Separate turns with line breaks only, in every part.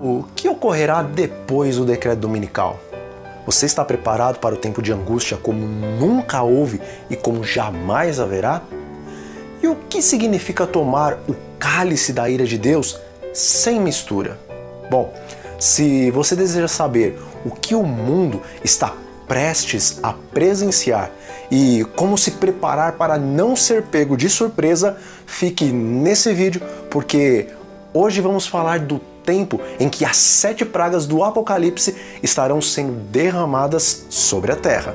O que ocorrerá depois do decreto dominical? Você está preparado para o tempo de angústia como nunca houve e como jamais haverá? E o que significa tomar o cálice da ira de Deus sem mistura? Bom, se você deseja saber o que o mundo está prestes a presenciar e como se preparar para não ser pego de surpresa, fique nesse vídeo porque hoje vamos falar do tempo em que as 7 pragas do Apocalipse estarão sendo derramadas sobre a terra.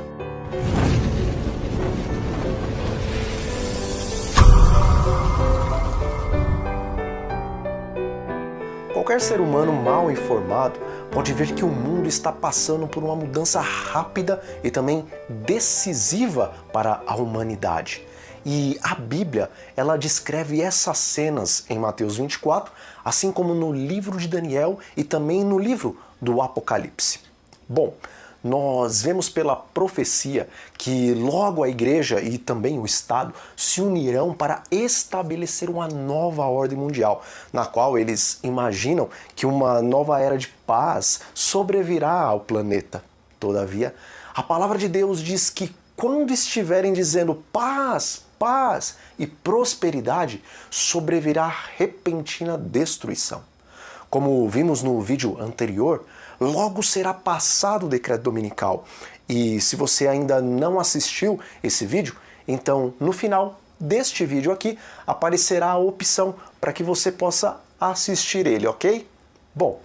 Qualquer ser humano mal informado pode ver que o mundo está passando por uma mudança rápida e também decisiva para a humanidade. E a Bíblia, ela descreve essas cenas em Mateus 24, assim como no livro de Daniel e também no livro do Apocalipse. Bom, nós vemos pela profecia que logo a igreja e também o Estado se unirão para estabelecer uma nova ordem mundial, na qual eles imaginam que uma nova era de paz sobrevirá ao planeta. Todavia, a palavra de Deus diz que quando estiverem dizendo paz, paz e prosperidade, sobrevirá repentina destruição. Como vimos no vídeo anterior, logo será passado o decreto dominical. E se você ainda não assistiu esse vídeo, então no final deste vídeo aqui aparecerá a opção para que você possa assistir ele, ok? Bom,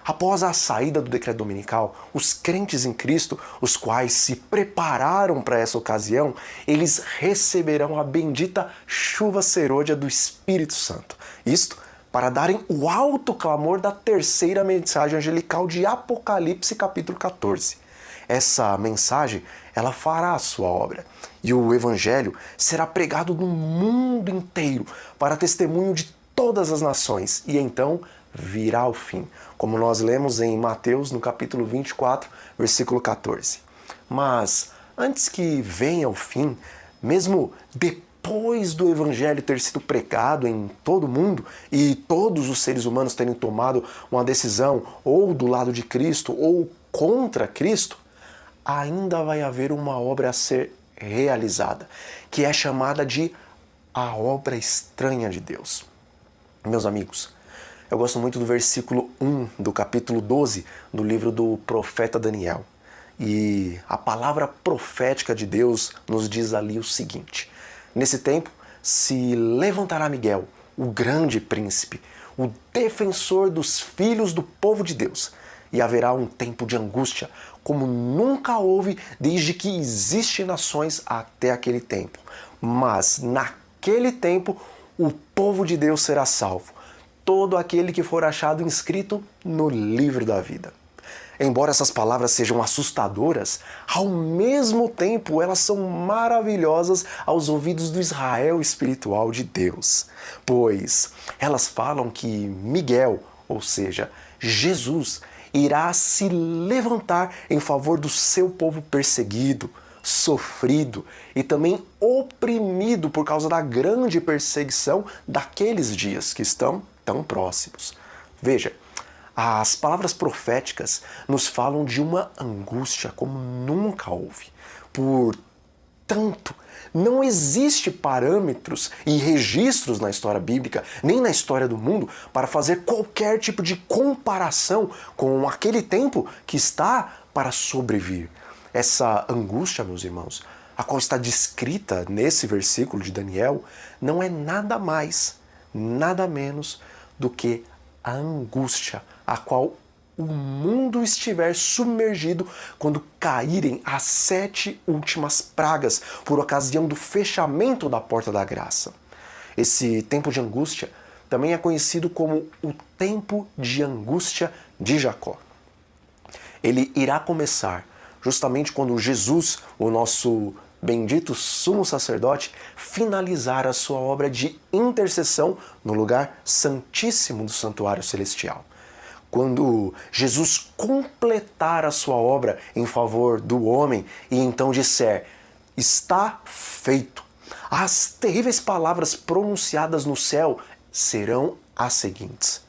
após a saída do decreto dominical, os crentes em Cristo, os quais se prepararam para essa ocasião, eles receberão a bendita chuva serôdia do Espírito Santo. Isto para darem o alto clamor da terceira mensagem angelical de Apocalipse capítulo 14. Essa mensagem, ela fará a sua obra, e o Evangelho será pregado no mundo inteiro para testemunho de todas as nações, e então virá o fim, como nós lemos em Mateus no capítulo 24, versículo 14. Mas antes que venha o fim, mesmo depois do Evangelho ter sido pregado em todo o mundo e todos os seres humanos terem tomado uma decisão ou do lado de Cristo ou contra Cristo, ainda vai haver uma obra a ser realizada, que é chamada de a obra estranha de Deus. Meus amigos, eu gosto muito do versículo 1 do capítulo 12 do livro do profeta Daniel. E a palavra profética de Deus nos diz ali o seguinte: nesse tempo se levantará Miguel, o grande príncipe, o defensor dos filhos do povo de Deus, e haverá um tempo de angústia, como nunca houve desde que existem nações até aquele tempo. Mas naquele tempo o povo de Deus será salvo, todo aquele que for achado inscrito no livro da vida. Embora essas palavras sejam assustadoras, ao mesmo tempo elas são maravilhosas aos ouvidos do Israel espiritual de Deus, pois elas falam que Miguel, ou seja, Jesus, irá se levantar em favor do seu povo perseguido, sofrido e também oprimido por causa da grande perseguição daqueles dias que estão tão próximos. Veja, as palavras proféticas nos falam de uma angústia como nunca houve. Portanto, não existe parâmetros e registros na história bíblica, nem na história do mundo, para fazer qualquer tipo de comparação com aquele tempo que está para sobrevir. Essa angústia, meus irmãos, a qual está descrita nesse versículo de Daniel, não é nada mais, nada menos do que a angústia a qual o mundo estiver submergido quando caírem as 7 últimas pragas por ocasião do fechamento da porta da graça. Esse tempo de angústia também é conhecido como o tempo de angústia de Jacó. Ele irá começar justamente quando Jesus, o nosso bendito sumo sacerdote, finalizar a sua obra de intercessão no lugar santíssimo do santuário celestial. Quando Jesus completar a sua obra em favor do homem e então disser, está feito, as terríveis palavras pronunciadas no céu serão as seguintes: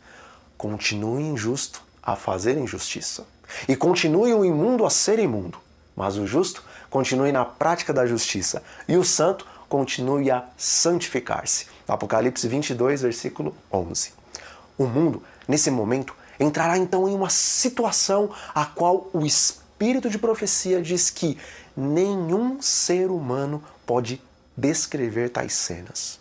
continue injusto a fazer injustiça. E continue o imundo a ser imundo, mas o justo continue na prática da justiça, e o santo continue a santificar-se. Apocalipse 22, versículo 11. O mundo, nesse momento, entrará então em uma situação a qual o espírito de profecia diz que nenhum ser humano pode descrever tais cenas,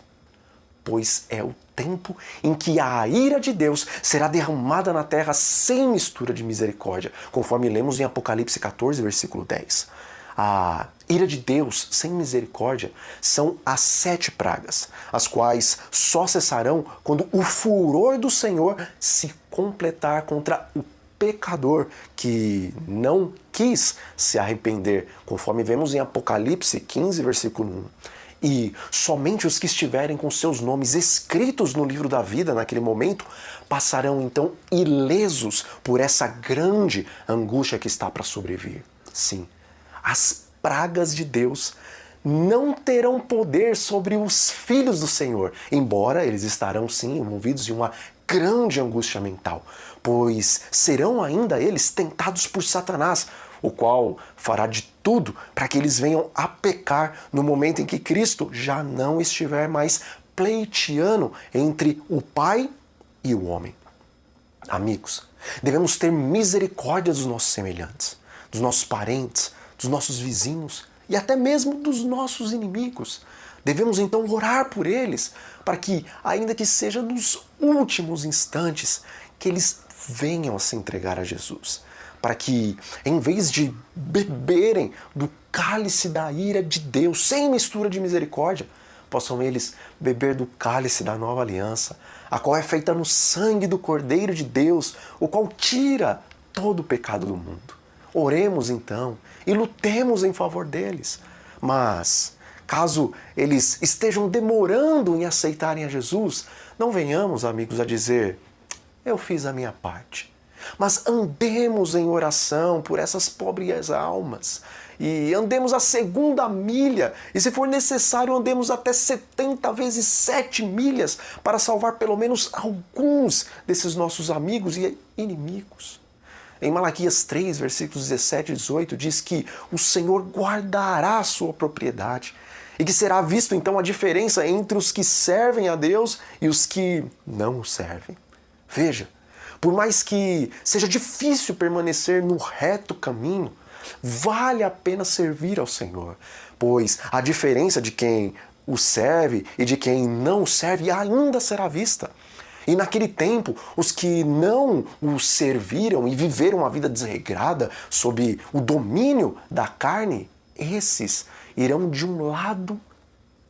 pois é o tempo em que a ira de Deus será derramada na terra sem mistura de misericórdia, conforme lemos em Apocalipse 14, versículo 10. A ira de Deus sem misericórdia são as 7 pragas, as quais só cessarão quando o furor do Senhor se completar contra o pecador que não quis se arrepender, conforme vemos em Apocalipse 15, versículo 1. E somente os que estiverem com seus nomes escritos no livro da vida naquele momento passarão então ilesos por essa grande angústia que está para sobrevir. Sim, as pragas de Deus não terão poder sobre os filhos do Senhor, embora eles estarão sim envolvidos em uma grande angústia mental, pois serão ainda eles tentados por Satanás, o qual fará de tudo para que eles venham a pecar no momento em que Cristo já não estiver mais pleiteando entre o Pai e o homem. Amigos, devemos ter misericórdia dos nossos semelhantes, dos nossos parentes, dos nossos vizinhos e até mesmo dos nossos inimigos. Devemos então orar por eles, para que, ainda que seja nos últimos instantes, que eles venham a se entregar a Jesus. Para que, em vez de beberem do cálice da ira de Deus, sem mistura de misericórdia, possam eles beber do cálice da nova aliança, a qual é feita no sangue do Cordeiro de Deus, o qual tira todo o pecado do mundo. Oremos então e lutemos em favor deles. Mas, caso eles estejam demorando em aceitarem a Jesus, não venhamos, amigos, a dizer: eu fiz a minha parte. Mas andemos em oração por essas pobres almas. E andemos a segunda milha. E se for necessário, andemos até 70 vezes 7 milhas para salvar pelo menos alguns desses nossos amigos e inimigos. Em Malaquias 3, versículos 17 e 18, diz que o Senhor guardará a sua propriedade e que será visto então a diferença entre os que servem a Deus e os que não o servem. Veja, por mais que seja difícil permanecer no reto caminho, vale a pena servir ao Senhor, pois a diferença de quem o serve e de quem não o serve ainda será vista. E naquele tempo, os que não o serviram e viveram uma vida desregrada sob o domínio da carne, esses irão de um lado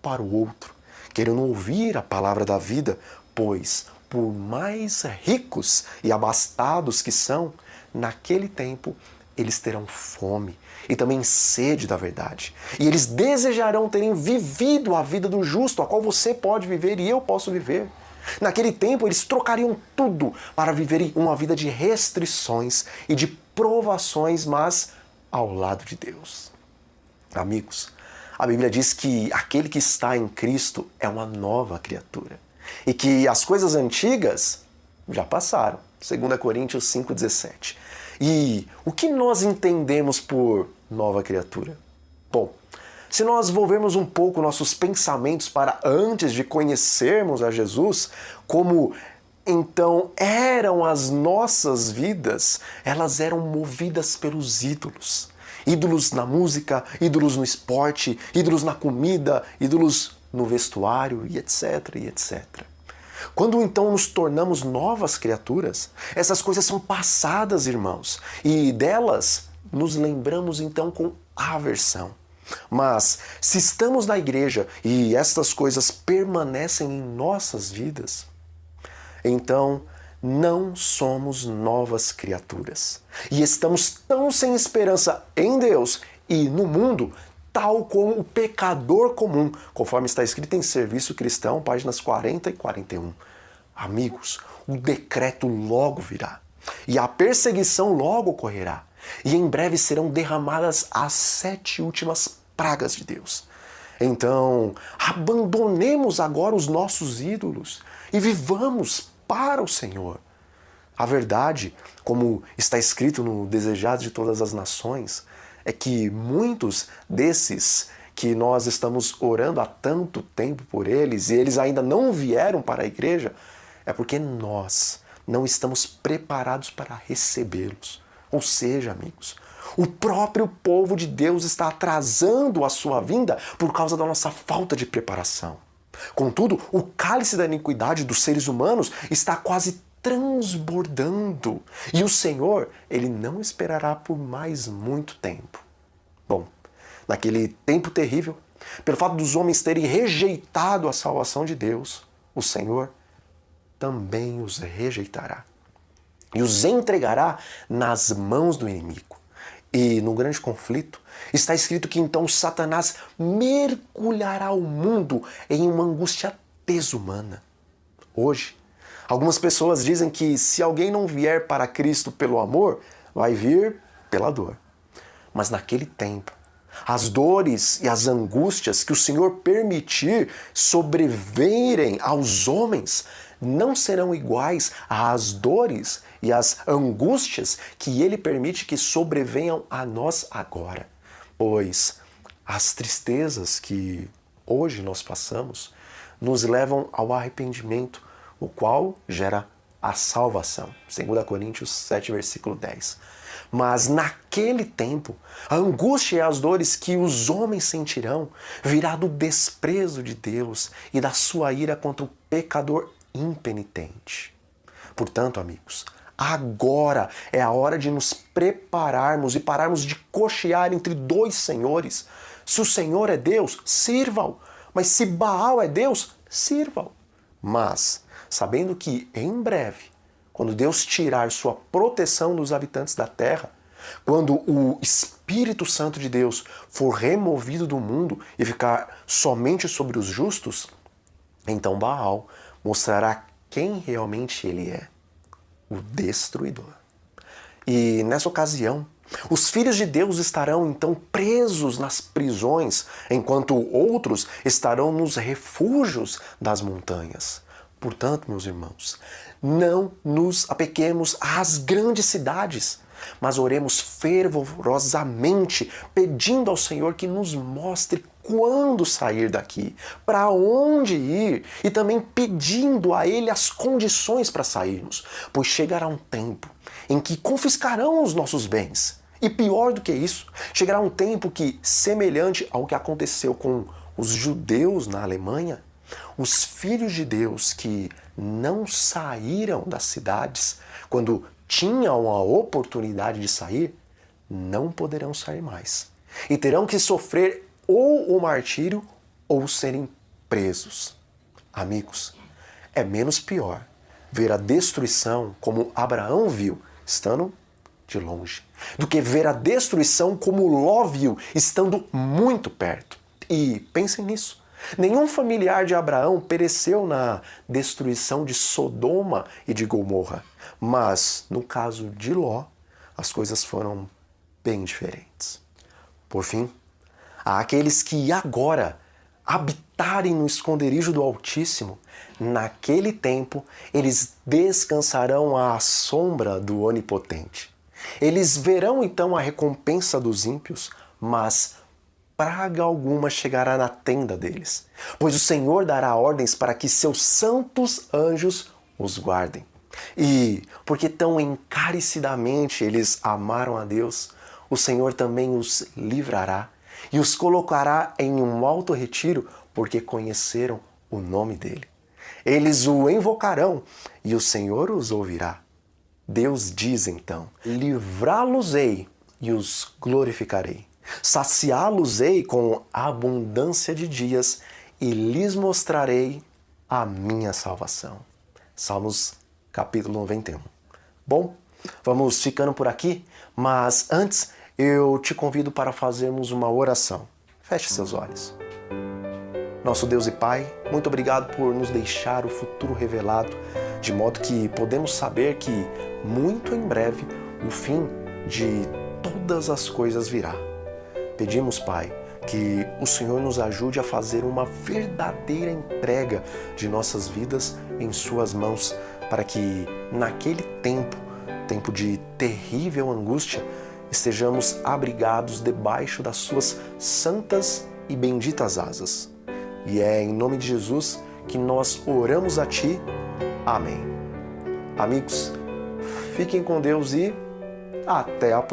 para o outro, querendo ouvir a palavra da vida, pois, por mais ricos e abastados que são, naquele tempo eles terão fome e também sede da verdade. E eles desejarão terem vivido a vida do justo, a qual você pode viver e eu posso viver. Naquele tempo, eles trocariam tudo para viverem uma vida de restrições e de provações, mas ao lado de Deus. Amigos, a Bíblia diz que aquele que está em Cristo é uma nova criatura e que as coisas antigas já passaram. 2 Coríntios 5,17. E o que nós entendemos por nova criatura? Bom, se nós volvermos um pouco nossos pensamentos para antes de conhecermos a Jesus, como então eram as nossas vidas, elas eram movidas pelos ídolos. Ídolos na música, ídolos no esporte, ídolos na comida, ídolos no vestuário e etc, e etc. Quando então nos tornamos novas criaturas, essas coisas são passadas, irmãos, e delas nos lembramos então com aversão. Mas, se estamos na igreja e estas coisas permanecem em nossas vidas, então não somos novas criaturas. E estamos tão sem esperança em Deus e no mundo, tal como o pecador comum, conforme está escrito em Serviço Cristão, páginas 40 e 41. Amigos, o decreto logo virá, e a perseguição logo ocorrerá, e em breve serão derramadas as 7 últimas pragas de Deus. Então, abandonemos agora os nossos ídolos e vivamos para o Senhor. A verdade, como está escrito no Desejados de Todas as Nações, é que muitos desses que nós estamos orando há tanto tempo por eles e eles ainda não vieram para a igreja, é porque nós não estamos preparados para recebê-los. Ou seja, amigos, o próprio povo de Deus está atrasando a sua vinda por causa da nossa falta de preparação. Contudo, o cálice da iniquidade dos seres humanos está quase transbordando. E o Senhor, Ele não esperará por mais muito tempo. Bom, naquele tempo terrível, pelo fato dos homens terem rejeitado a salvação de Deus, o Senhor também os rejeitará e os entregará nas mãos do inimigo. E no grande conflito, está escrito que então Satanás mergulhará o mundo em uma angústia desumana. Hoje, algumas pessoas dizem que se alguém não vier para Cristo pelo amor, vai vir pela dor. Mas naquele tempo, as dores e as angústias que o Senhor permitir sobrevirem aos homens não serão iguais às dores e às angústias que Ele permite que sobrevenham a nós agora. Pois as tristezas que hoje nós passamos nos levam ao arrependimento, o qual gera a salvação. 2 Coríntios 7, versículo 10. Mas naquele tempo, a angústia e as dores que os homens sentirão virá do desprezo de Deus e da sua ira contra o pecador impenitente. Portanto, amigos, agora é a hora de nos prepararmos e pararmos de cochear entre dois senhores. Se o Senhor é Deus, sirva-o. Mas se Baal é Deus, sirva-o. Mas, sabendo que em breve, quando Deus tirar sua proteção dos habitantes da terra, quando o Espírito Santo de Deus for removido do mundo e ficar somente sobre os justos, então Baal mostrará quem realmente ele é, o destruidor. E nessa ocasião, os filhos de Deus estarão então presos nas prisões, enquanto outros estarão nos refúgios das montanhas. Portanto, meus irmãos, não nos apequemos às grandes cidades, mas oremos fervorosamente, pedindo ao Senhor que nos mostre quando sair daqui, para onde ir, e também pedindo a Ele as condições para sairmos, pois chegará um tempo em que confiscarão os nossos bens. E pior do que isso, chegará um tempo que, semelhante ao que aconteceu com os judeus na Alemanha, os filhos de Deus que não saíram das cidades quando tinham a oportunidade de sair, não poderão sair mais. E terão que sofrer ou o martírio ou serem presos. Amigos, é menos pior ver a destruição como Abraão viu, estando de longe, do que ver a destruição como Ló viu, estando muito perto. E pensem nisso. Nenhum familiar de Abraão pereceu na destruição de Sodoma e de Gomorra, mas no caso de Ló, as coisas foram bem diferentes. Por fim, há aqueles que agora habitarem no esconderijo do Altíssimo, naquele tempo eles descansarão à sombra do Onipotente. Eles verão então a recompensa dos ímpios, mas praga alguma chegará na tenda deles, pois o Senhor dará ordens para que seus santos anjos os guardem. E porque tão encarecidamente eles amaram a Deus, o Senhor também os livrará e os colocará em um alto retiro, porque conheceram o nome dele. Eles o invocarão e o Senhor os ouvirá. Deus diz então: livrá-los-ei e os glorificarei. Saciá-los-ei com abundância de dias e lhes mostrarei a minha salvação. Salmos capítulo 91. Bom, vamos ficando por aqui, mas antes eu te convido para fazermos uma oração. Feche seus olhos. Nosso Deus e Pai, muito obrigado por nos deixar o futuro revelado, de modo que podemos saber que muito em breve o fim de todas as coisas virá. Pedimos, Pai, que o Senhor nos ajude a fazer uma verdadeira entrega de nossas vidas em Suas mãos, para que naquele tempo de terrível angústia, estejamos abrigados debaixo das suas santas e benditas asas. E é em nome de Jesus que nós oramos a Ti. Amém. Amigos, fiquem com Deus e até a próxima.